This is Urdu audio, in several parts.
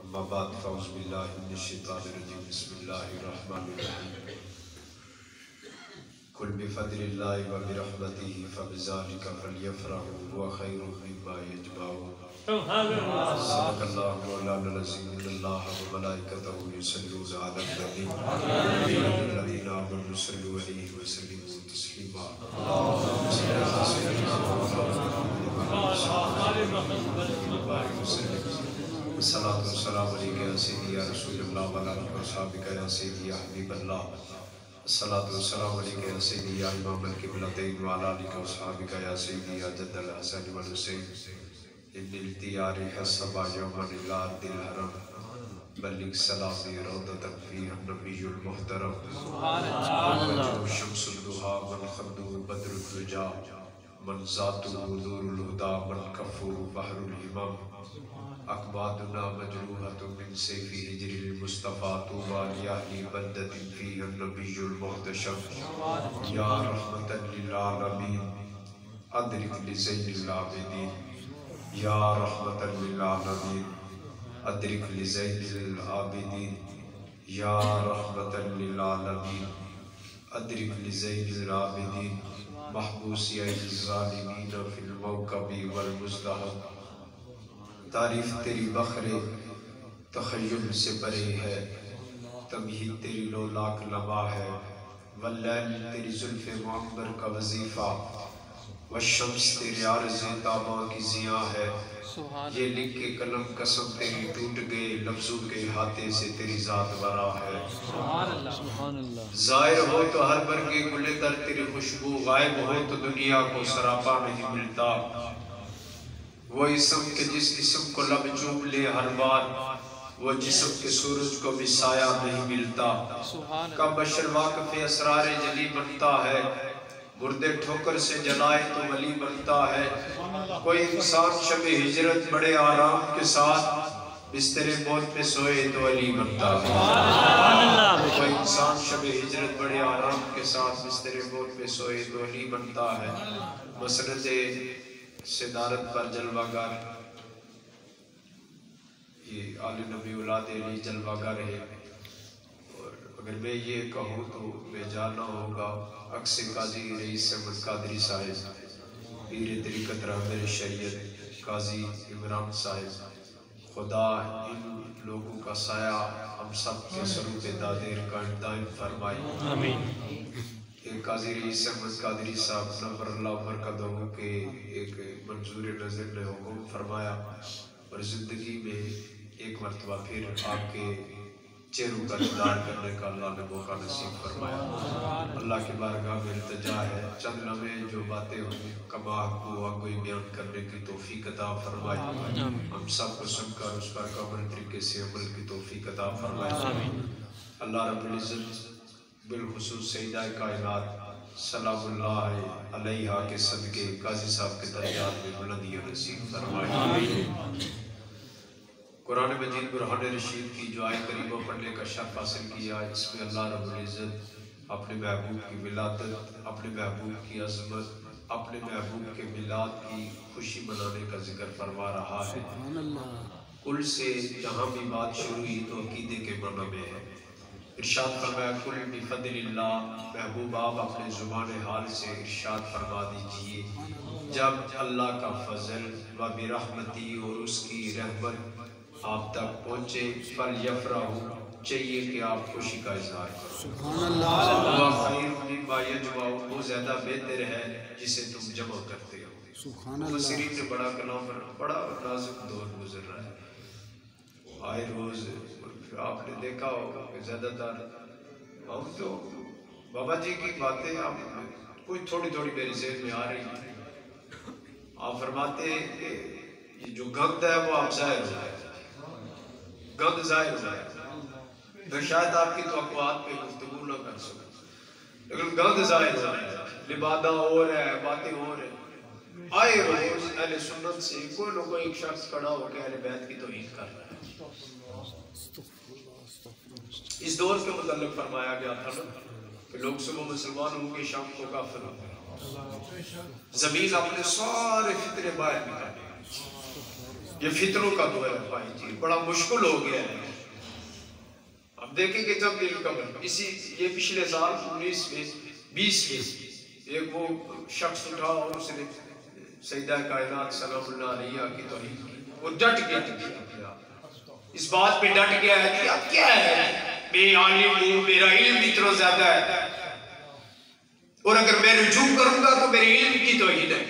اما بعد فاعوذ باللہ من الشیطان الرجیم بسم اللہ الرحمن الرحیم قل بفضل اللہ وبرحمتہ فبذلک فلیفرحوا هو خیر مما یجمعون صدق اللہ مولانا العظیم ان اللہ وملائکتہ یصلون علی النبی یا ایھا الذین آمنوا صلوا علیہ وسلموا تسلیما اللهم صل علی سیدنا محمد الصلاة والسلام علیکہ یا سیدی یا رسول اللہ وعلی آلہ وصحبہ یا سیدی یا حبیب اللہ الصلاة والسلام علیکہ یا سیدی یا امام القبلتین وعلی آلہ وصحبہ یا سیدی یا جد الحسن والحسین ان التیار حسبا یوما الى ارض الحرم بلغ سلامی روضتا فیہا النبی المحترم وجہ شمس الدہا من خدو بدر الرجا من ذاتو نور الہدا من کفو بحر الہمم اقبادنا مجروحة من سیف حجر المصطفى طوبى لأهل بلدة فيها النبي المحتشم یا رحمتا للعالمین ادرک لزین العابدین یا رحمتا للعالمین ادرک لزین العابدین یا رحمتا للعالمین ادرک لزین العابدین محبوسی الظالمین فی الموکب والمزدہم تعریف تیری بخر تخیل سے پرے ہے تمہید تیری لولاک لمحہ ہے واللیل تیری زلف معمر کا وظیفہ والشمس تیرے عرض تاباں کی ضیاء ہے یہ لکھ کے قلم قسم تیری ٹوٹ گئے لفظوں کے ہاتھے سے تیری ذات ورا ہے ظاہر ہو تو ہر برگے گلے در تیری خوشبو غائب ہو تو دنیا کو سراپا نہیں ملتا وہ اسم کے جس اسم کو لب چوم لے ہر بار وہ جسم کے سورج کو بھی سایہ نہیں ملتا کب بشر واقف اسرار جلی بنتا ہے مردے ٹھوکر سے جلائے تو ولی بنتا ہے کوئی انسان شب ہجرت بڑے آرام کے ساتھ بستر موت پہ سوئے تو علی بنتا ہے کوئی انسان شب ہجرت بڑے آرام کے ساتھ بستر موت پہ سوئے تو علی بنتا ہے مسند صدارت پر جلوہ گر یہ آل نبی اولاد علی جلوہ گر ہے اور اگر میں یہ کہوں تو میں جانا ہوگا عکس قاضی رئیس احمد قادری صاحب پیر طریقت رہبر شریعت قاضی عمران صاحب خدا ان لوگوں کا سایہ ہم سب کے سروں پہ دادیر قائم دائم فرمائے آمین قاضی رئیس احمد قادری صاحب نور اللہ برکتہ کے ایک منظور نظر نے حکم فرمایا اور زندگی میں ایک مرتبہ پھر آپ کے چہروں کا دیدار کرنے کا اللہ نے موقع نصیب فرمایا اللہ کی بارگاہ میں التجا ہے چند لمحے جو باتیں ہوئی کما کو آگوئی بیان کرنے کی توفیق عطا فرمائی ہم سب کو سن کر اس پر کامل طریقے سے عمل کی توفیق عطا فرمائی اللہ رب العزت بالخصوص سیدہ کائنات سلام اللہ علیہ کے صدقے قاضی صاحب کے درجات میں بلندی نصیب فرمائے قرآن مجید برہان رشید کی جو آیت کریمہ پڑھنے کا شرف حاصل کیا اس میں اللہ رب العزت اپنے محبوب کی ولادت اپنے محبوب کی عظمت اپنے محبوب کے میلاد کی خوشی منانے کا ذکر فرما رہا ہے کل سے جہاں بھی بات شروع ہوئی تو عقیدے کے معنی میں ہے ارشاد فرمایا کل بفضل اللہ محبوب آپ اپنے زبان حال سے ارشاد فرما دیجئے جب اللہ کا فضل و برحمتی اور اس کی رحمت آپ تک پہنچے فلیفرحوا چاہیے کہ آپ خوشی کا اظہار کرو سبحان اللہ وہ خیر مما یجمعون وہ زیادہ بہتر ہے جسے تم جمع کرتے ہو سبحان اللہ مفسرین نے بڑا کلام بڑا نازک دور گزر رہا ہے آئے روز آپ نے دیکھا ہوگا کہ زیادہ تر ہم تو بابا جی کی باتیں آپ کوئی تھوڑی تھوڑی میری ذہن میں آ رہی ہیں آپ فرماتے ہیں کہ یہ جو گند ہے وہ آپ ظاہر ہو جائے گند ظاہر ہو جائے تو شاید آپ کی توقعات پہ گفتگو نہ کر سکوں لیکن گند ظاہر ہو جائے لبادہ ہو رہا ہے باتیں ہو رہے ہیں آئے روز اہل سنت سے کوئی نہ کوئی ایک شخص کھڑا ہو کے اہل بیت کی توہین کر رہا ہے اس دور کے متعلق فرمایا گیا تھا کہ لوگ صبح مسلمان ہوں گے شام کو کافر ہوں گے زمین اپنے سارے فطرے باہر نکالے یہ فتنوں کا دور ہے بھائی جی، بڑا مشکل ہو گیا ہے. اب دیکھیں کہ جب دل قبر یہ پچھلے سال 19 میں 20 میں ایک وہ شخص اٹھا اور اس نے سیدہ کائنات سلام اللہ علیہ کی توہین کی. وہ ڈٹ گیا، اس بات پہ ڈٹ گیا ہے کہ اب کیا ہے، میں عالم ہوں، میرا علم اتنا زیادہ ہے، اور اگر میں رجوع کروں گا تو میرے علم کی توہین ہے.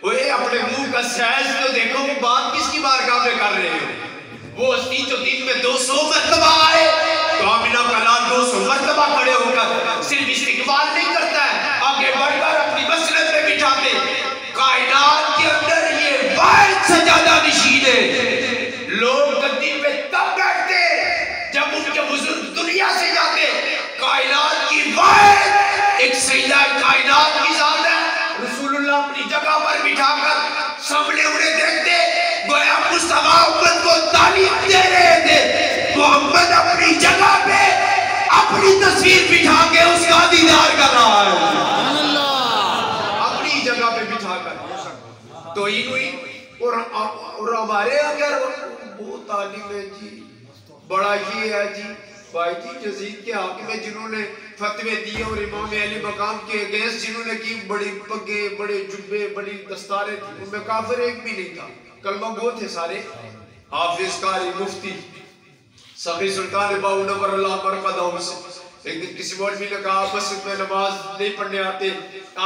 وہ اپنے منہ کا سائز تو دیکھو، وہ بات کس کی بارگاہ میں کر رہے ہو. وہ ہستی جو دن میں 200 مرتبہ آئے تو آمینہ کا لال 200 مرتبہ کھڑے ہو کر صرف استقبال نہیں کرتا ہے، آگے بڑھ کر اپنی مسجد میں بٹھاتے. کائنات کے اندر یہ واحد سجادہ نشین ہے. لوگ گدی پہ تب بیٹھتے جب ان کے بزرگ دنیا سے جاتے. کائنات کی واحد ایک سیدہ کائنات کی ذات ہے. رسول اللہ اپنی جگہ پر بٹھا کر سامنے انہیں دیکھتے، گویا مصطفیٰ امت کو تعلیم دے رہے تھے. محمد اپنی جگہ پہ اپنی تصویر بٹھا کے اس کا دیدار کر رہا ہے، اپنی جگہ پہ بٹھا کر. تو ہوئی اور ہمارے اگر وہ تعلیم ہے جی، بڑا یہ ہے جی بھائی جی یزید کے حاکم ہے جنہوں نے فتوے دیے اور امام علی مقام کے اگینسٹ جنہوں نے کی، بڑی پگے، بڑے جبے، بڑی دستاریں تھی، ان میں کافر ایک بھی نہیں تھا. کلمہ گو تھے سارے، حافظ، قاری، مفتی. سخی سلطان باؤ نور اللہ مرقدہ سے ایک دن کسی مولوی نے کہا مسجد میں نماز نہیں پڑھنے آتے،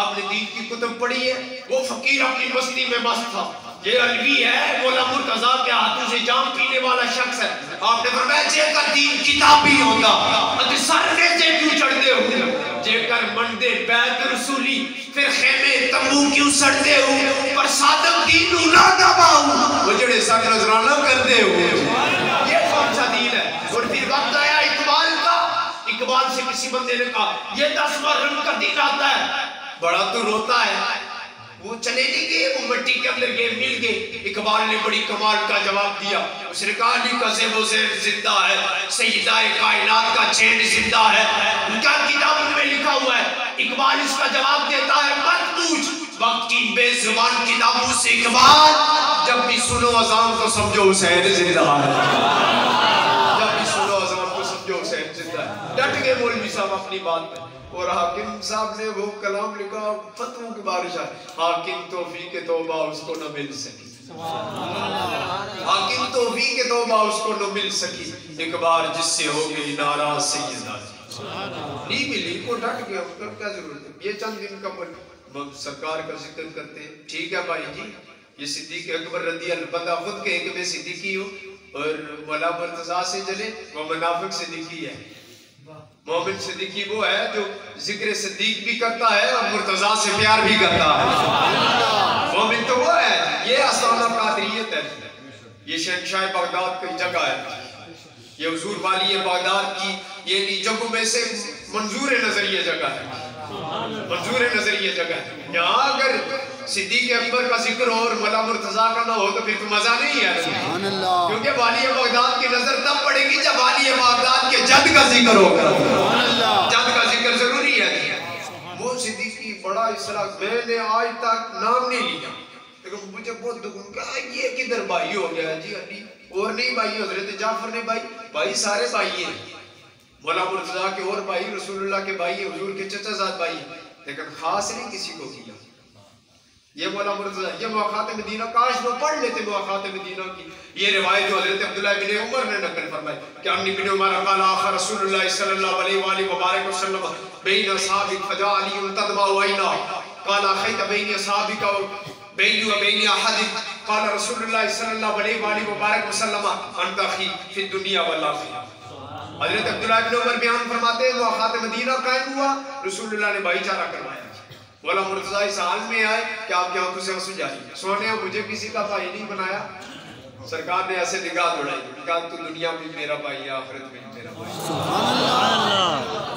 آپ نے دین کی کتب پڑھی ہے؟ وہ فقیر اپنی مستی میں مست تھا. یہ علوی ہے، مولا مرتضیٰ کے ہاتھوں سے جام پینے والا شخص ہے. آپ نے فرمایا جے کر دین کتاب بھی ہوگا ادھر سرنے سے کیوں چڑھتے ہو، جے کر مندے بیت رسولی پھر خیمے تمبو کیوں سڑتے ہو، پر صادق دین نہ دباؤ وہ جڑے ساتھ نظرانہ کرتے ہو. یہ کون سا دین ہے؟ اور پھر وقت آیا اقبال کا. اقبال سے کسی بندے نے کہا یہ 10 محرم کا دن آتا ہے، بڑا تو روتا ہے. وہ چلے نہیں گئے، وہ مٹی کے اندر گئے، مل گئے. اقبال نے بڑی کمال کا جواب دیا. اس نے کہا علی کا زیب و زیر زندہ ہے، سیدہ کائنات کا چین زندہ ہے. ان کا کتاب میں لکھا ہوا ہے. اقبال اس کا جواب دیتا ہے مت پوچھ وقت کی بے زبان کتابوں سے. اقبال جب بھی سنو اذان تو سمجھو حسین زندہ ہے، جب بھی سنو اذان تو سمجھو حسین زندہ ہے. ڈٹ گئے مولوی صاحب اپنی بات پہ. اور حاکم صاحب نے وہ کلام لکھا، فتووں کی بارش ہے. حاکم توفیق توبہ اس کو نہ مل سکی، حاکم توفیق توبہ اس کو نہ مل سکی. ایک بار جس سے ہو گئی ناراض سیدہ جی نہیں ملی، وہ ڈٹ گیا. کیا ضرورت ہے؟ یہ چند دن کا سرکار کا ذکر کرتے ہیں. ٹھیک ہے بھائی جی، یہ صدیق اکبر رضی اللہ بندہ خود کہے کہ میں صدیقی ہوں اور مولا مرتضیٰ سے چلے، وہ منافق صدیقی ہے. مومن صدیقی وہ ہے جو ذکر صدیق بھی کرتا ہے اور مرتضیٰ سے پیار بھی کرتا ہے. مومن تو وہ ہے. یہ آستانہ قادریت ہے، یہ شہنشاہ بغداد کی جگہ ہے، یہ حضور والی بغداد کی یہ جگہوں میں سے منظور نظریہ جگہ ہے، منظور نظریہ جگہ ہے. یہاں اگر صدیق اکبر کا ذکر ہو اور مولا مرتضیٰ کا نہ ہو تو پھر تو مزہ نہیں ہے. کیونکہ والی بغداد کی نظر تب پڑے گی جب والی بغداد کے جد کا ذکر ہوگا. جد کا ذکر ضروری ہے. وہ صدیقی بڑا اصلاح، میں نے آج تک نام نہیں لیا لیکن مجھے بہت دکھ کہا یہ کدھر بھائی ہو گیا جی. علی اور نہیں بھائی، حضرت جعفر نے بھائی سارے بھائی ہیں. مولا مرتضیٰ کے اور بھائی، رسول اللہ کے بھائی، حضور کے چچا زاد بھائی، لیکن خاص نہیں کسی کو کیا. یہ مولا مرتضیٰ، یہ مواخات مدینہ، کاش وہ پڑھ لیتے مواخات مدینہ کی. یہ روایت جو حضرت عبداللہ بن عمر نے نقل فرمائی کہ عن ابن عمر قال آخر رسول اللہ صلی اللہ علیہ وآلہ وبارک وسلم بین اصحابک فجاء علی تدمع عینا قال خیت بین اصحابک بین و بین احد قال رسول اللہ صلی اللہ علیہ وآلہ وبارک وسلم انت اخی فی الدنیا والآخرہ. حضرت عبداللہ بن عمر بیان فرماتے ہیں مواخات مدینہ قائم ہوا، رسول اللہ نے بھائی چارہ کروایا. مولا مرتضیٰ اس حال میں آئے کہ آپ کی آنکھوں سے آنسو جاری. سونے مجھے کسی کا بھائی نہیں بنایا. سرکار نے ایسے نگاہ دوڑائی، کہا تو دنیا میں میرا بھائی ہے، آخرت میں میرا بھائی.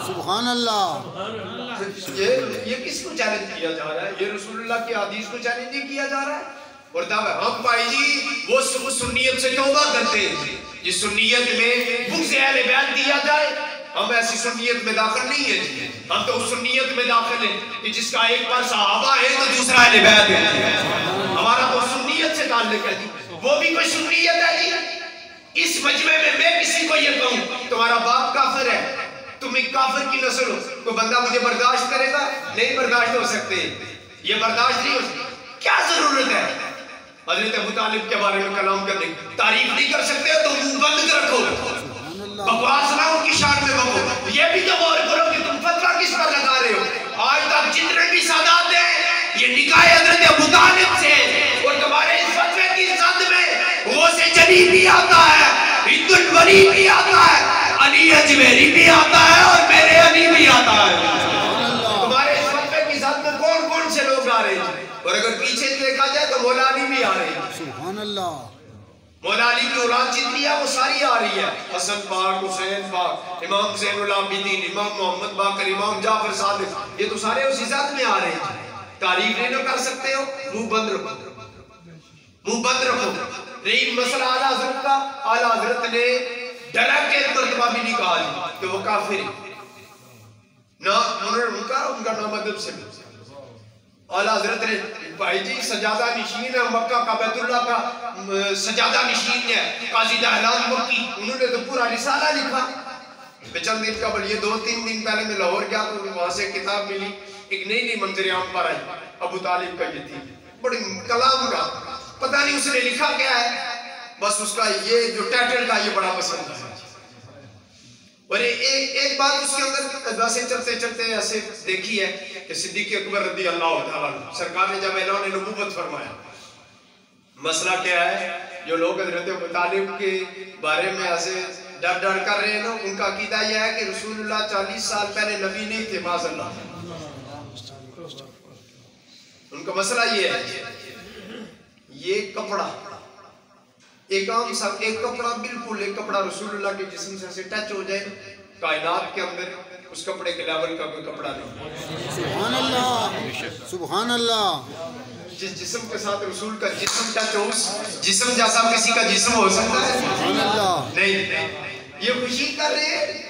سبحان اللہ. یہ کس کو چیلنج کیا جا رہا ہے؟ یہ رسول اللہ کی حدیث کو چیلنج نہیں کیا جا رہا ہے. اور دعویٰ ہم بھائی جی وہ سنیت سے توبہ کرتے ہیں جس سنیت میں بغض اہل بیت دیا جائے. ہم ایسی سنیت میں داخل نہیں ہیں جی. ہم تو اس سنیت میں داخل ہیں کہ جس کا ایک پر صحابہ ہے تو دوسرا اہل بیت ہے. ہمارا تو سنیت سے تعلق ہے جی. وہ بھی کوئی سنیت ہے جی؟ اس مجمع میں میں کسی کو یہ کہوں تمہارا باپ کافر ہے، تم ایک کافر کی نسل ہو، کوئی بندہ مجھے برداشت کرے گا؟ نہیں برداشت ہو سکتے، یہ برداشت نہیں ہو سکتے۔ کیا ضرورت ہے حضرت ابو طالب کے بارے میں کلام کرنے کی؟ تعریف نہیں کر سکتے تو منہ بند رکھو، بکواس نہ ان کی شان میں بکو۔ یہ بھی تو غور کرو کہ تم فتویٰ کس پر لگا رہے ہو؟ آج تک جتنے بھی سادات ہیں یہ نکاح حضرت ابو طالب سے، اور تمہارے اس فتوے کی زد میں وہ سے جلی بھی آتا ہے، ہند الولی بھی آتا ہے، علی اجمیری بھی آتا ہے، اور میرے علی بھی آتا ہے۔ تمہارے اس فتوے کی زد میں کون کون سے لوگ آ رہے ہیں؟ اور اگر پیچھے دیکھا جائے تو مولا علی بھی آ رہے ہیں۔ سبحان اللہ۔ مولا علی کی اولاد جتنی ہے وہ ساری آ رہی ہے، حسن پاک، حسین پاک، امام زین العابدین، امام محمد باقر، امام جعفر صادق، یہ تو سارے اسی ذات میں آ رہے ہیں۔ تعریف نہیں نہ کر سکتے ہو، منہ بند رکھو، منہ بند رکھو۔ نہیں مسئلہ اعلیٰ حضرت کا، اعلیٰ حضرت نے ڈائریکٹ ایک مرتبہ بھی نہیں کہا جی کہ وہ کافر ہے، نہ ان کا نام ادب سے بھی۔ اعلیٰ حضرت نے بھائی جی سجادہ نشین ہے مکہ کا، بیت اللہ کا سجادہ نشین ہے، قاضی دہلان مکی، انہوں نے تو پورا رسالہ لکھا۔ میں چند دن قبل یہ 2-3 دن پہلے میں لاہور گیا تو وہاں سے کتاب ملی، ایک نئی منظر عام پر آئی، ابو طالب کا یہ تھی، بڑی کلام کا، پتہ نہیں اس نے لکھا کیا ہے، بس اس کا یہ جو ٹائٹل کا یہ بڑا پسند ہے۔ اور ایک بات اس کے اندر ویسے چلتے چلتے ایسے دیکھی ہے کہ صدیق اکبر رضی اللہ تعالیٰ سرکار نے جب اعلان نبوت فرمایا، مسئلہ کیا ہے، جو لوگ حضرت ابو طالب کے بارے میں ایسے ڈر ڈر کر رہے ہیں نا، ان کا عقیدہ یہ ہے کہ رسول اللہ 40 سال پہلے نبی نہیں تھے، معاذ اللہ۔ ان کا مسئلہ یہ ہے، یہ کپڑا ایک عام سا ایک کپڑا، بالکل ایک کپڑا رسول اللہ کے جسم سے ایسے ٹچ ہو جائے، کائنات کے اندر اس کپڑے کے لیول کا کوئی کپڑا نہیں۔ سبحان اللہ، سبحان اللہ۔ جس جسم کے ساتھ رسول کا جسم ٹچ ہو، اس جسم جیسا کسی کا جسم ہو سکتا ہے؟ سبحان اللہ۔ نہیں، یہ خوشی کر رہے ہیں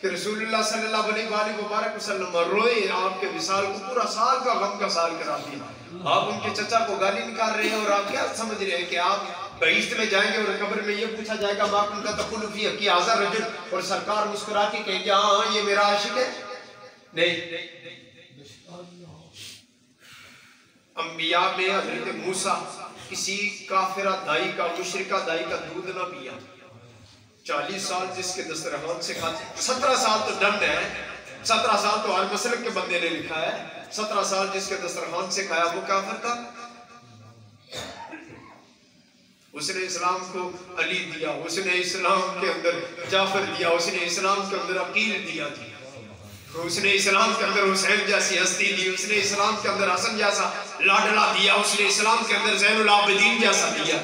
کہ رسول اللہ صلی اللہ علیہ وآلہ وبارک وسلم روئے، آپ کے وصال کو پورا سال کا غم کا سال کرا دیا۔ آپ ان کے چچا کو گالی نکال رہے ہیں، اور آپ کیا سمجھ رہے ہیں کہ آپ بہشت میں جائیں گے اور قبر میں یہ پوچھا جائے گا ماں ان کا تقول فی حقی ھذا رجل، اور سرکار مسکرا کے کہیں گے ہاں یہ میرا عاشق ہے؟ نہیں۔ انبیاء میں حضرت موسیٰ کسی کافرہ دائی کا، مشرکہ دائی کا دودھ نہ پیا، 40 سال جس کے دسترخوان سے کھاتے، 17 سال تو ڈنڈ ہے، 17 سال تو ہر مسلک کے بندے نے لکھا ہے، 17 سال جس کے دسترخوان سے کھایا وہ کافر تھا۔ اس نے اسلام کو علی دیا، اس نے اسلام کے اندر جعفر دیا، اس نے اسلام کے اندر عقیل دیا، اس نے اسلام کے اندر حسین جیسی ہستی دی، اس نے اسلام کے اندر حسن جیسا لاڈلا دیا، اس نے اسلام کے اندر زین العابدین جیسا دیا،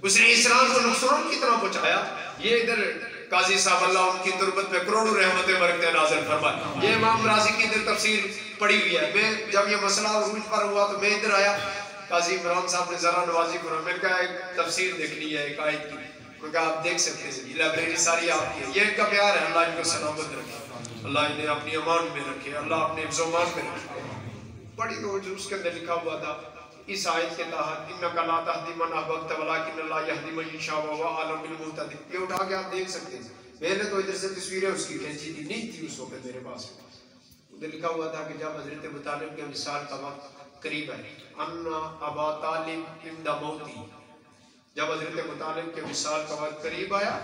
اس نے اسلام کو نقصان کتنا پہنچایا۔ یہ ادھر قاضی صاحب اللہ ان کی تربت میں کروڑوں رحمتیں برکتیں نازل فرمائے، یہ امام رازی کی ادھر تفسیر پڑھی ہوئی ہے۔ میں جب یہ مسئلہ عروج پر ہوا تو میں ادھر آیا، قاضی عمران صاحب نے ذرا نوازی فرمایا، میں نے کہا ایک تفسیر دیکھنی ہے ایک آیت کی، میں نے کہا آپ دیکھ سکتے ہیں، لائبریری ساری آپ کی ہے، یہ ان کا پیار ہے، اللہ ان کو سلامت رکھے، اللہ انہیں اپنی امان میں رکھے، اللہ اپنے حفظ و امان میں رکھے۔ بڑی روز اس کے اندر لکھا ہوا تھا اس آیت کے تحت انک لا تہدی من احببت ولکن اللہ یہدی من یشاء وهو اعلم بالمہتدین، یہ اٹھا کے آپ دیکھ سکتے ہیں۔ میں نے تو ادھر سے تصویریں اس کی کھینچی تھی، نہیں تھی اس وقت میرے پاس، ادھر لکھا ہوا تھا کہ جب حضرت ابو طالب کے وصال کا وقت قریب ہے، ان ابا طالب عند موتی، جب حضرت ابو طالب کے وصال کا وقت قریب آیا،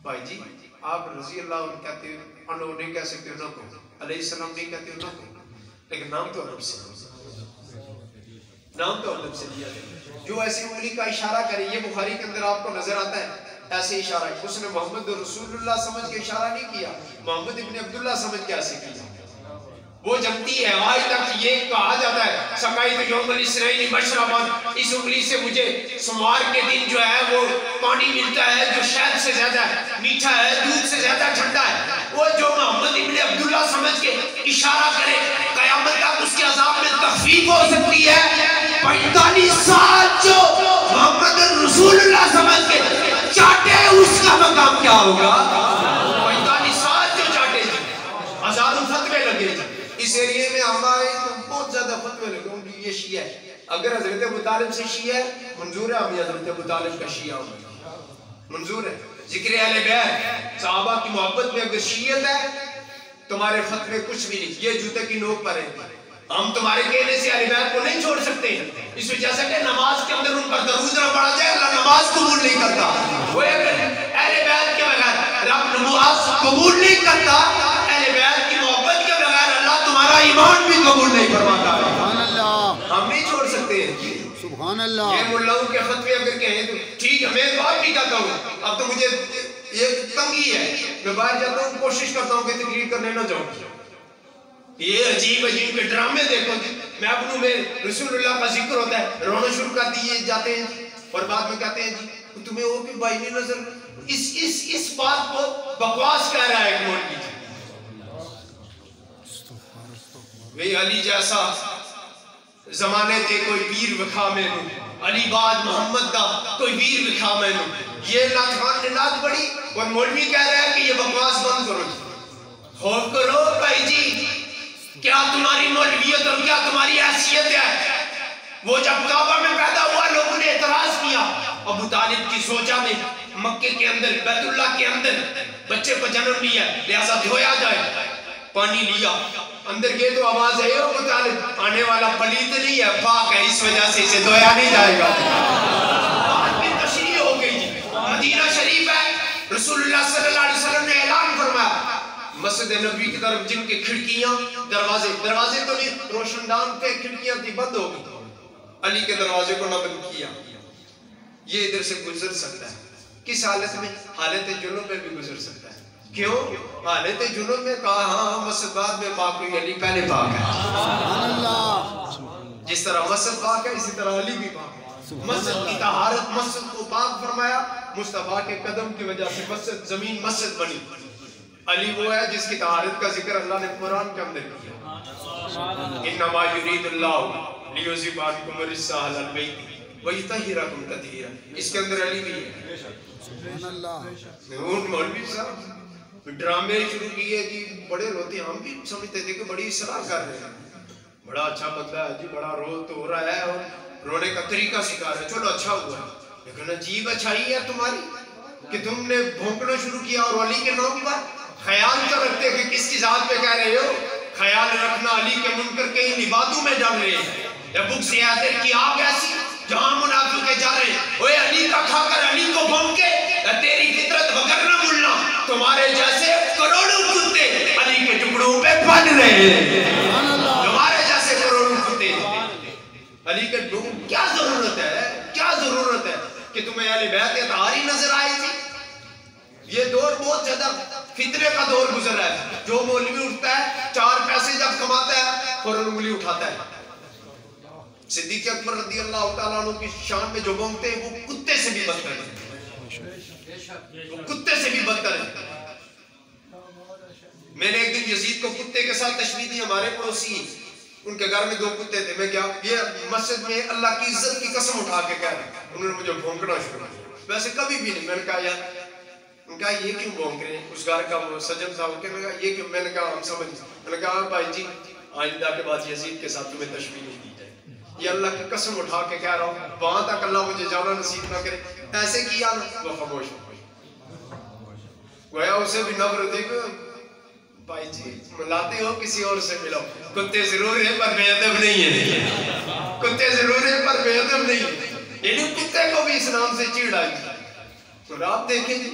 بھائی جی آپ رضی اللہ عنہ کہتے ہیں، انہوں نہیں کہہ سکتے نہ کو، علیہ السلام نہیں کہتے نہ کو، لیکن نام تو عرب سے، نام تو عرب سے لیا ہے۔ جو ایسی انگلی کا اشارہ کرے، یہ بخاری کے اندر آپ کو نظر آتا ہے، ایسے اشارہ ہے، اس نے محمد رسول اللہ سمجھ کے اشارہ نہیں کیا، محمد ابن عبداللہ سمجھ کے ایسے کیا۔ وہ جمتی ہے، آج تک یہ کہا جاتا ہے سقائت یوم الاسرائیل مشربان، اس انگلی سے مجھے سموار کے دن جو ہے وہ پانی ملتا ہے جو شہد سے زیادہ میٹھا ہے، دودھ سے زیادہ ٹھنڈا ہے۔ وہ جو محمد ابن عبداللہ سمجھ کے اشارہ کرے، قیامت تک اس کے عذاب میں تخفیف ہو سکتی ہے۔ 45 سال جو محمد رسول اللہ سمجھ کے چاٹے، اس کا مقام کیا ہوگا؟ 45 سال جو چاٹے، ہزاروں فتوے لگے، اس ایریے میں ہم آئے تو بہت زیادہ فتوے لگوں گی یہ شیعہ ہے. اگر حضرت ابو طالب سے شیعہ ہے منظور ہے ہمیں حضرت ابو طالب کا شیعہ ہوں منظور ہے. ذکر اہل بیت صحابہ کی محبت میں اگر شیعت ہے تمہارے فتوے کچھ بھی نہیں, یہ جوتے کی نوک پر ہے. ہم تمہارے کہنے سے اہل بیت کو نہیں چھوڑ سکتے اس وجہ سے کہ نماز کے اندر ان پر درود نہ پڑھا جائے اللہ نماز قبول نہیں کرتا. وہ اہل بیت کے بغیر رب نماز قبول نہیں کرتا, اہل بیت کی محبت کے بغیر اللہ تمہارا ایمان بھی قبول نہیں فرماتا. سبحان اللہ ہم نہیں چھوڑ سکتے. سبحان اللہ. یہ ملاؤں کے فتوے اگر کہیں تو ٹھیک ہے, میں تو آپ بھی کہتا ہوں. اب تو مجھے یہ تنگی ہے, میں باہر جاتا ہوں کوشش کرتا ہوں کہ تقریر کرنے نہ جاؤں. یہ عجیب عجیب کے ڈرامے دیکھو جی, میں اپنوں میں رسول اللہ کا ذکر ہوتا ہے رونا شروع کر دیے جاتے ہیں اور بعد میں کہتے ہیں جی تمہیں وہ بھی بھائی نہیں نظر. اس بات کو بکواس کہہ رہا ہے مولوی جی. وہی علی جیسا زمانے تے کوئی پیر وکھا میں نو, علی باد محمد دا کوئی پیر وکھا میں نو. یہ ناتخوان نے نات پڑھی اور مولوی کہہ رہا ہے کہ یہ بکواس بند کرو. خوف کرو بھائی جی, کیا تمہاری مولویت اور کیا تمہاری حیثیت ہے. وہ جب کعبہ میں پیدا ہوا لوگوں نے اعتراض کیا, ابو طالب کی زوجہ نے مکے کے اندر بیت اللہ کے اندر بچے کو جنم لیا لہذا دھویا جائے. پانی لیا اندر گئے تو آواز ہے ابو طالب آنے والا پلیت نہیں ہے پاک ہے, اس وجہ سے اسے دھویا نہیں جائے گا. بعد میں تشریح ہو گئی جی. مدینہ شریف ہے, رسول اللہ صلی اللہ علیہ وسلم نے اعلان فرمایا مسجد نبوی کی طرف جن کے کھڑکیاں دروازے تو نہیں روشن دان پہ کھڑکیاں تھی بند ہو گئی, علی کے دروازے کو نہ بند کیا. یہ ادھر سے گزر سکتا ہے کس حالت میں, حالت جنوب میں بھی گزر سکتا ہے. کیوں حالت جنوب میں کہا ہاں مسجد بعد میں پاک ہوئی علی پہلے پاک ہے. سبحان اللہ. جس طرح مسجد پاک ہے اسی طرح علی بھی پاک ہے. مسجد کی طہارت مسجد کو پاک فرمایا, مصطفیٰ کے قدم کی وجہ سے مسجد زمین مسجد بنی. علی وہ ہے جس کی طہارت کا ذکر اللہ نے قرآن کے اندر کیا. انما یرید اللہ لیذہب عنکم الرجس اہل البیت ویطہرکم تطہیرا. اس کے اندر علی بھی ہے. سبحان اللہ. مولوی صاحب ڈرامے شروع کیے جی, بڑے روتے ہیں. ہم بھی سمجھتے تھے کہ بڑی اصلاح کر رہے ہیں, بڑا اچھا بندہ ہے جی, بڑا رو تو ہو رہا ہے اور رونے کا طریقہ سکھا رہے ہیں, چلو اچھا ہوا ہے. لیکن عجیب اچھائی ہے تمہاری کہ تم نے بھونکنا شروع کیا اور علی کے نام پر خیال تو رکھتے کہ کس کی ذات پہ کہہ رہے ہو. خیال رکھنا علی کے منکر کے ان عبادوں میں ڈال رہے ہیں. یا بک سے آتے کی آگ ایسی جہاں منافق کے جا رہے ہیں اوے علی کا کھا کر علی کو بھونکے, تیری فطرت وگرنہ ملنا تمہارے جیسے کروڑوں کتے علی کے ٹکڑوں پہ پل رہے ہیں. تمہارے جیسے کروڑوں کتے علی کے ٹکڑوں. کیا ضرورت ہے کہ تمہیں اہل بیت اطہاری نظر آئی تھی. یہ دور بہت زیادہ فتنے کا دور گزر رہا ہے. جو مولوی اٹھتا ہے 4 پیسے جب کماتا ہے فوراً انگلی اٹھاتا ہے. صدیق اکبر رضی اللہ تعالیٰ عنہ کی شان میں جو بونگتے ہیں وہ کتے سے بھی بدتر ہیں. میں نے ایک دن یزید کو کتے کے ساتھ تشبیہ دی. ہمارے پڑوسی ان کے گھر میں 2 کتے تھے. میں کیا یہ مسجد میں اللہ کی عزت کی قسم اٹھا کے کہہ رہا, انہوں نے مجھے بھونکنا شروع کیا. ویسے کبھی بھی نہیں. میں نے کہا یار ان کا یہ کیوں بھونک رہے ہیں. اس گھر کا وہ سجن صاحب کہ میں نے کہا ہم سمجھ. میں نے کہا بھائی جی آئندہ کے بعد یزید کے ساتھ تمہیں تشبیہ نہیں دی جائے. یہ اللہ کی قسم اٹھا کے کہہ رہا ہوں, وہاں تک اللہ مجھے جانا نصیب نہ کرے. ایسے کیا نا وہ خاموش ہو گئی. گویا اسے بھی نفرت تھی کہ بھائی جی ملاتے ہو کسی اور سے ملاؤ. کتے ضرور ہیں پر بے ادب نہیں ہے. کتے ضرور ہیں پر بے ادب نہیں ہے. یعنی کتے کو بھی اسلام سے چیڑ آئی. تو آپ دیکھیں جی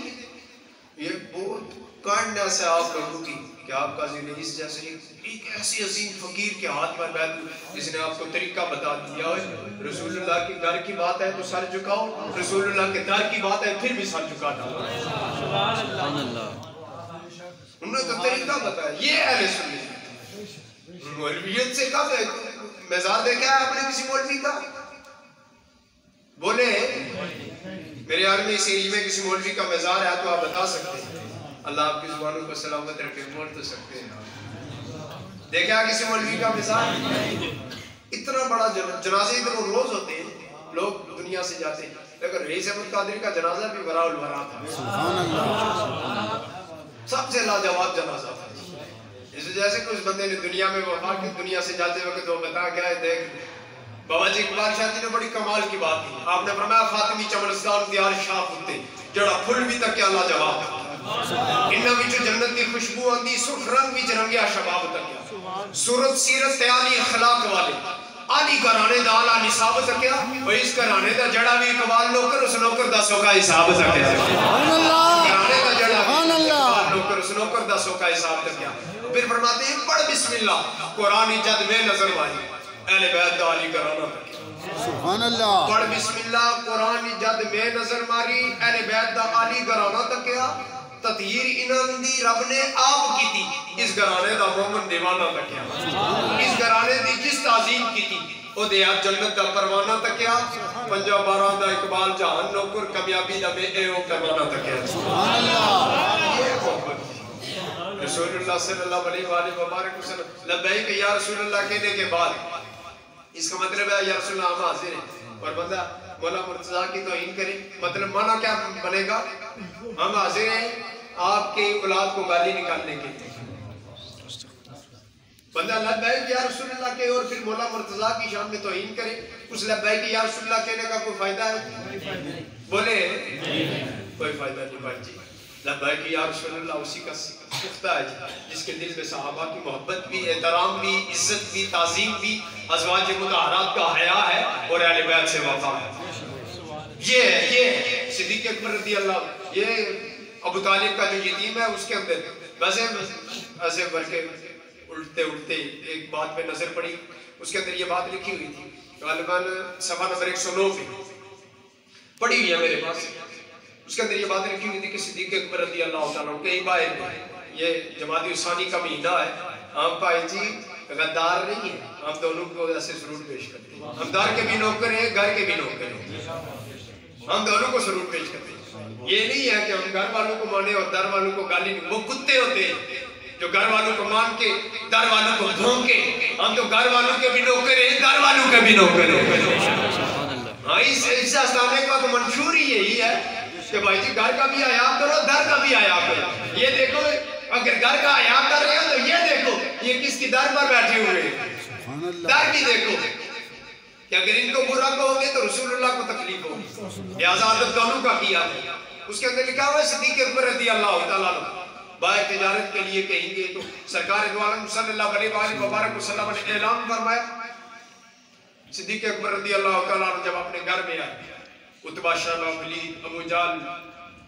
یہ بہت کائنڈنس ہے آپ لوگوں کی کہ آپ کا رئیس جیسے ایک ایسی عظیم فقیر کے ہاتھ پر بیٹھ جس نے آپ کو طریقہ بتا دیا. رسول اللہ کے گھر کی بات ہے تو سر جھکاؤ, رسول اللہ کے در کی بات ہے پھر بھی سر جھکا ڈالو. سبحان اللہ. انہوں نے تو طریقہ بتایا. یہ اہل سنت مولویت سے کب ہے مزار دیکھا ہے آپ نے کسی مولوی کا؟ بولے میرے یار میں اس ایریے میں کسی مولوی کا مزار ہے تو آپ بتا سکتے ہیں. اللہ آپ کی زبانوں کو سلامت رکھے. بول تو سکتے ہیں. دیکھا کسی مولوی کا مزار؟ اتنا بڑا جنازے ادھر روز ہوتے ہیں, لوگ دنیا سے جاتے ہیں, لیکن رئیس احمد قادری کا جنازہ بھی وراء الورا تھا. سب سے لاجواب جنازہ تھا. اس جیسے کہ اس بندے نے دنیا میں وفا کی، دنیا سے جاتے وقت وہ بتا گیا ہے، دیکھ بابا جی اقبال شاہ جی نے بڑی کمال کی بات کی. آپ نے فرمایا خاتمی چمنستان دیار شاہ ہوتے جڑا پھل بھی تک کیا لاجواب انہاں وچ جنت دی خوشبو آندی، سرخ رنگ وچ رنگیا شباب تکیا، صورت سیرت عالی اخلاق والے عالی گھرانے دا اعلی نصاب تکیا، اور اس گھرانے دا جڑا بھی اقبال نوکر اس نوکر دا سوکا حساب تکیا. سبحان اللہ گھرانے دا جڑا سبحان اللہ نوکر اس نوکر دا سوکا حساب تکیا. پھر فرماتے ہیں پڑھ بسم اللہ قرآن جد میں نظر ماری اہل بیت دا علی گھرانہ تکیا. سبحان اللہ پڑھ بسم اللہ قرآن جد میں نظر ماری اہل بیت دا علی گھرانہ تکیا. تطہیر انہاں دی رب نے آپ کی تھی، اس گھرانے دا مومن دیوانہ تکیا. اس گھرانے دی جس تعظیم کی تھی او دے آپ جنت دا پروانہ تکیا. پنجا بارہ دا اقبال جہان نوکر کامیابی دا بے اے او پیمانہ تکیا. سبحان اللہ یہ محبت رسول اللہ صلی اللہ علیہ وآلہ وبارک وسلم لبیک یا رسول اللہ کہنے کے بعد اس کا مطلب ہے یا رسول اللہ ہم حاضر ہیں. اور بندہ مولا مرتضیٰ کی توہین کرے، مطلب معنی کیا بنے گا؟ ہم حاضر ہیں آپ کے اولاد کو گالی نکالنے کے لیے. بندہ لبیک یا رسول اللہ کہے اور پھر مولا مرتضیٰ کی شان میں توہین کرے، اس لبیک یا رسول اللہ کہنے کا کوئی فائدہ ہے؟ بولے کوئی فائدہ نہیں بھائی جی. لبیک یا رسول اللہ اسی کا پختہ ہے جس کے دل میں صحابہ کی محبت بھی، احترام بھی، عزت بھی، تعظیم بھی، ازواج مطہرات کا حیا ہے اور اہل بیت سے وفا ہے. یہ صدیق اکبر رضی اللہ، یہ ابو طالب کا جو یتیم ہے اس کے اندر ویسے ایسے بھر کے الٹتے الٹتے ایک بات پہ نظر پڑی، اس کے اندر یہ بات لکھی ہوئی تھی غالباً صفحہ نمبر 109 پہ پڑھی ہوئی ہے میرے پاس. اس کے اندر یہ بات لکھی ہوئی تھی کہ صدیق اکبر رضی اللہ تعالیٰ کئی باہر میں یہ جمادی ثانی کا مہینہ ہے، ہم بھائی جی غدار نہیں ہیں، ہم دونوں کو ایسے سرود پیش کرتے ہیں. ہم دار کے بھی نوکر ہیں، گھر کے بھی نوکر ہیں، ہم دونوں کو سرود پیش کرتے ہیں. یہ نہیں ہے کہ ہم گھر والوں کو مانے اور در والوں کو گالی نہیں. وہ کتے ہوتے ہیں جو گھر والوں کو مان کے در والوں کو بھونکے. ہم تو گھر والوں کے بھی نوکر ہیں، در والوں کے بھی نوکر ہیں. ہاں اس آستانے کا تو منشور ہی یہی ہے کہ بھائی جی گھر کا بھی حیا کرو، در کا بھی حیا کرو. یہ دیکھو اگر گھر کا حیا کر رہے ہو تو یہ دیکھو یہ کس کی در پر بیٹھے ہوئے ہیں. در بھی دیکھو کہ اگر ان کو برا کہو گے تو رسول اللہ کو تکلیف ہوگی. لہٰذا عادت دونوں کا کیا ہے. اس کے اندر لکھا ہوا ہے صدیق اکبر رضی اللہ تعالیٰ باہر تجارت کے لیے کہیں گے تو سرکار دو عالم صلی اللہ علیہ وآلہ وبارک وسلم نے اعلان فرمایا. صدیق اکبر رضی اللہ تعالیٰ جب اپنے گھر میں آئے عتبہ شیبہ ولید ابو جہل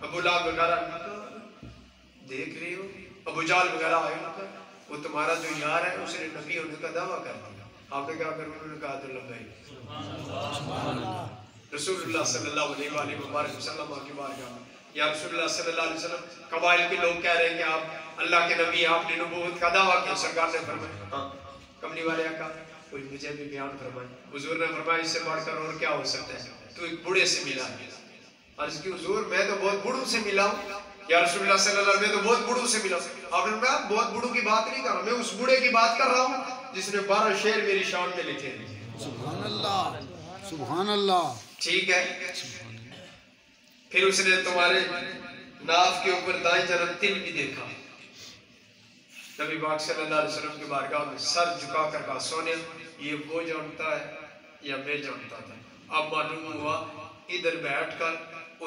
ابو لہب وغیرہ دیکھ رہے ہو، ابو جہل وغیرہ آئے وہ تمہارا جو یار ہے اس نے نبی ہونے کا دعویٰ کر دیا. آپ نے کہا کر انہوں نے کہا تو لبیک. رسول اللہ صلی اللہ علیہ وآلہ وبارک وسلم کی بارگاہ میں یا رسول اللہ صلی اللہ علیہ وسلم قبائل کے لوگ کہہ رہے ہیں کہ آپ اللہ کے نبی، آپ نے نبوت کا دعویٰ کیا. سرکار نے فرمایا ہاں کملی والے آقا کوئی مجھے بھی بیان فرمائے. حضور نے فرمایا اس سے بڑھ کر اور کیا ہو سکتا ہے؟ تو ایک بوڑھے سے ملا. عرض کی حضور میں تو بہت بوڑھوں سے ملا ہوں. یا رسول اللہ صلی اللہ علیہ وسلم میں تو بہت بوڑھوں سے ملا ہوں. آپ نے فرمایا بہت بوڑھوں کی بات نہیں کر رہا، میں اس بوڑھے کی بات کر رہا ہوں جس نے 12 شعر میری شان میں لکھے. سبحان اللہ سبحان اللہ. ٹھیک ہے. پھر اس نے تمہارے ناف کے اوپر دائیں جانب تل بھی دیکھا. نبی پاک صلی اللہ علیہ وسلم کے بارگاہ میں سر جھکا کر کہا سونے یہ وہ جانتا ہے یا میں جانتا تھا. اب معلوم ہوا ادھر بیٹھ کر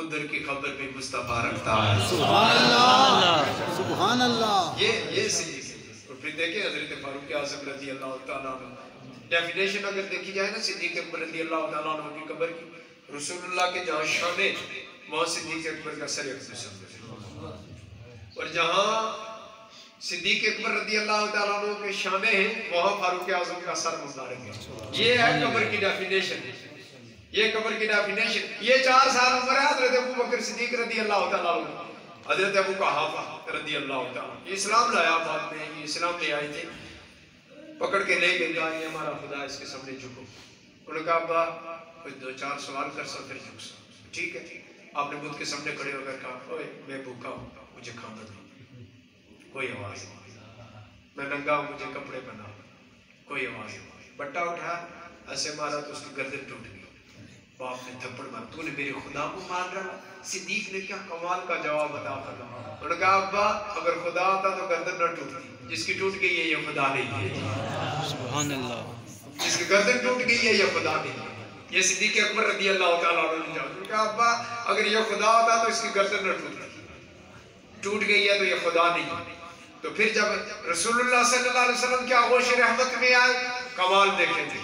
ادھر کی خبر بھی مصطفیٰ رکھتا ہے. سبحان اللہ سبحان اللہ. یہ صحیح ہے. اور پھر دیکھیں حضرت فاروق اعظم رضی اللہ تعالیٰ عنہ ڈیفینیشن اگر دیکھی جائے نا صدیق اکبر رضی اللہ تعالیٰ عنہ کی قبر کی، رسول اللہ کے جہاں شانے وہاں صدیق اکبر کا سر اقدس، اور جہاں صدیق اکبر رضی اللہ تعالیٰ عنہ کے شانے ہیں وہاں فاروق اعظم کا سر مبارک ہے. یہ ہے قبر کی ڈیفینیشن. یہ قبر کی ڈیفینیشن. یہ 4 سال عمر ہے حضرت ابو بکر صدیق رضی اللہ تعالیٰ عنہ، حضرت ابو قحافہ رضی اللہ تعالیٰ عنہ. یہ اسلام لایا بعد میں، یہ اسلام لے آئے تھے. پکڑ کے لے گئے کہا یہ ہمارا خدا اس کے سامنے جھکو. انہوں نے کہا ابا کچھ 2-4 سوال کر سا پھر جھک سا. ٹھیک ہے. آپ نے بدھ کے سامنے کھڑے ہو کر کہا اوے میں بھوکا ہوں مجھے کھانا دو. کوئی آواز نہیں. میں ننگا ہوں مجھے کپڑے پہنا. کوئی آواز نہیں. بٹا اٹھا ایسے مارا تو اس کی گردن ٹوٹ گئی. باپ نے تھپڑ مار، تو نے میرے خدا کو مان رہا؟ صدیق نے کیا کمال کا جواب عطا فرمایا، انہوں نے کہا ابا اگر خدا ہوتا تو گردن نہ ٹوٹتی، جس کی ٹوٹ گئی ہے یہ خدا نہیں ہے۔ سبحان اللہ۔ جس کی گردن ٹوٹ گئی ہے یہ خدا نہیں ہے۔ یہ صدیق اکبر رضی اللہ تعالیٰ عنہ نے جواب کہا ابا اگر یہ خدا ہوتا تو اس کی گردن نہ ٹوٹتی، ٹوٹ گئی ہے تو یہ خدا نہیں ہے۔ تو پھر جب رسول اللہ صلی اللہ علیہ وسلم کی آغوش رحمت میں آئے، کمال دیکھیں تھے۔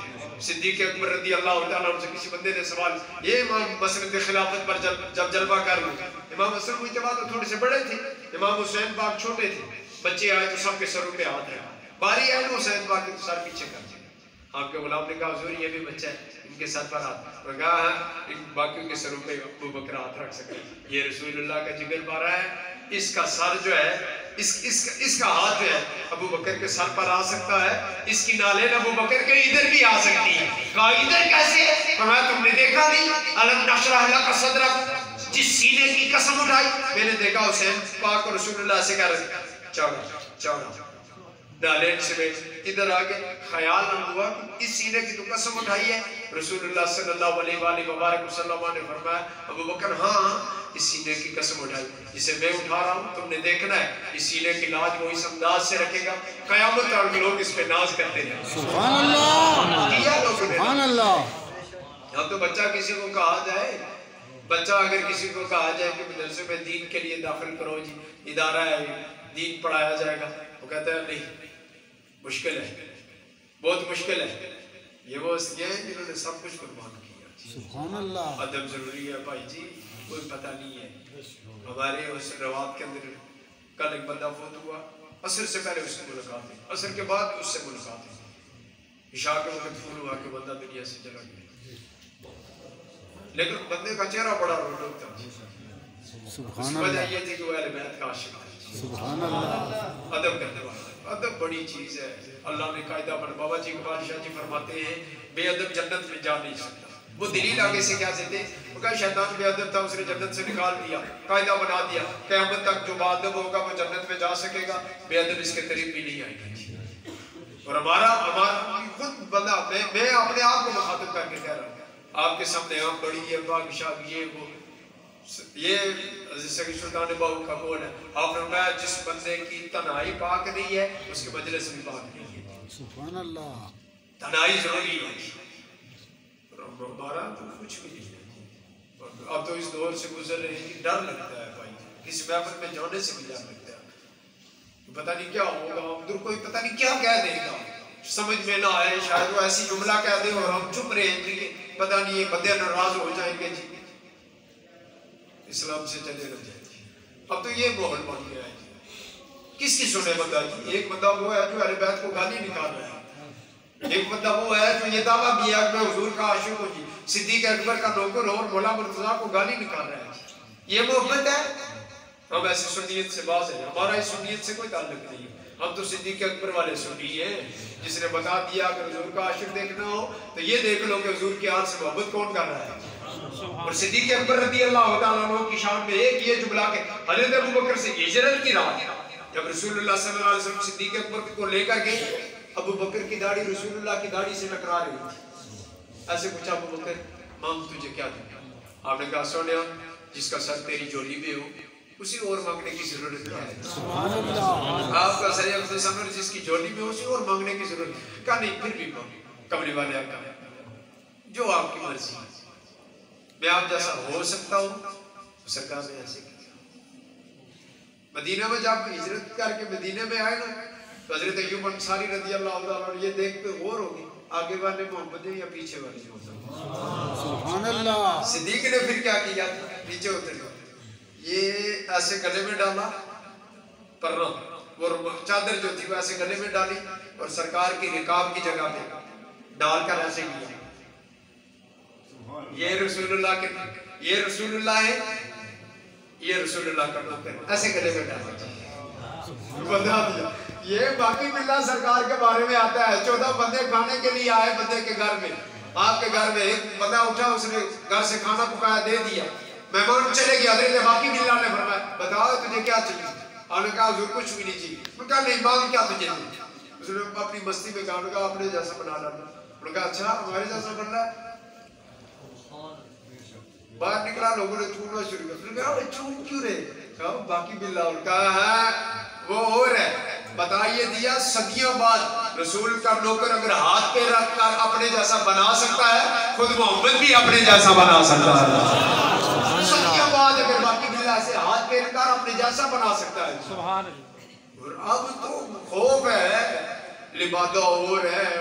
صدیق اکبر رضی اللہ تعالیٰ عنہ سے کسی بندے نے سوال، یہ امام مسند خلافت پر جب جلوہ کر لوں، امام حسن کو اتباع تو تھوڑے سے بڑے تھے، امام حسین پاک چھوٹے تھے، بچے آئے تو سب کے سروں پہ ہاتھ رکھا، باری آئے تو حسین پاک کے سر پیچھے کر دیا۔ آپ کے غلام نے کہا حضور یہ بھی بچہ ہے، ان کے سر پر ہاتھ رکھا ہے، ان باقیوں کے سروں پہ ابو بکر ہاتھ رکھ سکتے، یہ رسول اللہ کا جگر پارا ہے، اس کا سر جو ہے اس کا ہاتھ جو ہے ابو بکر کے سر پر آ سکتا ہے، اس کی نالین ابو بکر کے ادھر بھی آ سکتی ہے۔ کہا ادھر کیسے؟ فرمایا تم نے دیکھا نہیں الم نشرح لک صدرک، جس سینے کی قسم اٹھائی، میں نے دیکھا حسین پاک اور رسول اللہ سے کہہ رہے چوڑا نالین سے میں ادھر آگے خیال نہ ہوا کہ اس سینے کی تو قسم اٹھائی ہے۔ رسول اللہ صلی اللہ علیہ وآلہ وبارک وسلم نے فرمایا ابو بکر ہاں اس سینے کی قسم اٹھائی، جسے میں اٹھا رہا ہوں تم نے دیکھنا ہے، اس سینے کی لاج وہ اس انداز سے رکھے گا قیامت تک لوگ اس پہ ناز کرتے ہیں۔ سبحان اللہ، کیا لوگوں نے؟ سبحان اللہ۔ ہاں تو بچہ کسی کو کہا جائے، بچہ اگر کسی کو کہا جائے کہ مدرسے میں دین کے لیے داخل کرو جی، ادارہ ہے دین پڑھایا جائے گا، وہ کہتا ہے نہیں مشکل ہے، بہت مشکل ہے۔ یہ وہ ہیں جنہوں نے سب کچھ قربان کیا۔ سبحان اللہ۔ ادب ضروری ہے بھائی جی، کوئی پتہ نہیں ہے۔ ہمارے اس روات کے اندر کل ایک بندہ فوت ہوا، عصر سے پہلے اس سے ملاقات ہے، عصر کے بعد اس سے ملاقات ہے، عشاء کے وقت فون ہوا کہ بندہ دنیا سے چلا گیا، لیکن بندے کا چہرہ بڑا رونق تھا۔ اس سبحان وجہ اللہ، یہ تھی کہ وہ اہل بیت کا عاشق تھا۔ سبحان اللہ۔ ادب کرنے والا، ادب بڑی چیز ہے۔ اللہ نے قاعدہ پر بابا جی اقبال شاہ جی فرماتے ہیں بے ادب جنت میں جا نہیں سکتا۔ وہ دلیل آگے سے کیا دیتے؟ وہ کہا شیطان بے ادب تھا، اس نے جنت سے نکال دیا، قاعدہ بنا دیا قیامت تک جو باادب ہوگا وہ جنت میں جا سکے گا، بے ادب اس کے قریب بھی نہیں آئے گا۔ اور ہمارا خود بندہ، میں اپنے آپ کو مخاطب کر کے کہہ رہا ہوں، آپ کے سامنے آپ بڑی یہ باغ شاہ یہ وہ، یہ عزیز سید سلطان بہو کا قول ہے، آپ نے فرمایا جس بندے کی تنہائی پاک نہیں ہے اس کے مجلس بھی پاک نہیں ہے۔ سبحان اللہ۔ تنہائی ضروری ہے، ہمارا تو کچھ بھی نہیں ہے۔ اب تو اس دور سے گزر رہے ہیں، ڈر لگتا ہے بھائی، اس محفل میں جانے سے بھی ڈر لگتا ہے، پتہ نہیں کیا ہوگا، ادھر کوئی پتہ نہیں کیا کہہ دے گا، سمجھ میں نہ آئے، شاید وہ ایسی جملہ کہہ دے اور ہم چپ رہے ہیں، پتہ نہیں یہ بندے ناراض ہو جائیں گے جی، اسلام سے چلے نہ جائیں گے۔ اب تو یہ ماحول بن گیا ہے جی، کس کی سنے بندہ جی؟ ایک بندہ وہ ہے جو اہل بیت کو گالی نکال رہا ہے، ایک بندہ وہ ہے جو یہ دعویٰ کیا کہ میں حضور کا عاشق ہوں جی، صدیق اکبر کا نوکر ہو اور مولا مرتضیٰ کو گالی نکال رہا ہے، یہ محبت ہے؟ ہم ایسی سنیت سے باز ہیں، ہمارا اس سنیت سے کوئی تعلق نہیں ہے، ہم تو صدیق اکبر والے سنی ہیں، جس نے بتا دیا کہ حضور کا عاشق دیکھنا ہو تو یہ دیکھ لو کہ حضور کی آل سے محبت کون کر رہا ہے۔ اور صدیق اکبر رضی اللہ تعالیٰ عنہ کی شان میں ایک یہ جملہ کہ حضرت ابو بکر سے ہجرت کی رات، جب رسول اللہ صلی اللہ علیہ وسلم صدیق اکبر کو لے کر گئے، ابو بکر کی داڑھی رسول اللہ کی داڑھی سے ٹکرا رہی تھی، ایسے پوچھا ابو بکر مانگ تجھے کیا دوں؟ آپ نے کہا سونیا جس کا سر تیری جولی میں ہو اسی اور مانگنے کی ضرورت ہے۔ سبحان اللہ۔ آپ کا سر عبد الصمد جس کی جولی میں ہو اسی اور مانگنے کی ضرورت ہے۔ کہا نہیں پھر بھی مانگ، کملی والے آقا جو آپ کی مرضی ہے، میں آپ جیسا ہو سکتا ہوں، سرکار نے ایسے کیا۔ مدینہ میں جب ہجرت کر کے مدینہ میں آئے نا تو حضرت ایوب انصاری رضی اللہ عنہ یہ دیکھ کے غور ہوگی آگے والے محمد ہیں یا پیچھے والے محمد؟ سبحان اللہ۔ صدیق نے پھر کیا کیا؟ نیچے اتر گیا، یہ ایسے گلے میں ڈالا پرنا، وہ چادر جو تھی وہ ایسے گلے میں ڈالی اور سرکار کی رکاب کی جگہ پہ ڈال کر ایسے کیا، یہ رسول اللہ کے، یہ رسول اللہ ہے، یہ رسول اللہ کا نوکر، ایسے گلے میں ڈالا، بتا دیا۔ یہ باقی باللہ سرکار کے بارے میں آتا ہے، 14 بندے کھانے کے لیے آئے بندے کے گھر میں، آپ کے گھر میں ایک بندہ اٹھا، اس نے گھر سے کھانا پکایا دے دیا، مہمان چلے گیا، حضرت باقی باللہ نے فرمایا بتاؤ تجھے کیا چاہیے؟ آپ نے کہا حضور کچھ بھی نہیں چاہیے۔ میں کہا نہیں مانگ کیا تجھے؟ اس نے اپنی مستی میں کہا، اپنے جیسا بنا ڈالنا۔ انہوں نے کہا اچھا ہمارے جیسا بننا ہے؟ باہر نکلا لوگوں نے چوننا شروع کیا. کہا وہ چون کیوں رہے؟ کہا باقی باللہ. ان کہا ہے وہ اور ہے. بتائیے دیا صدیوں بعد رسول کا نوکر اگر ہاتھ پہ رکھ کر اپنے جیسا بنا سکتا ہے، خود محمد بھی اپنے جیسا بنا سکتا ہے. صدیوں بعد اگر باقی باللہ سے ہاتھ پہ رکھ کر اپنے جیسا بنا سکتا ہے. سبحان اللہ. اور اب تو خوف ہے، لبادہ اور ہے.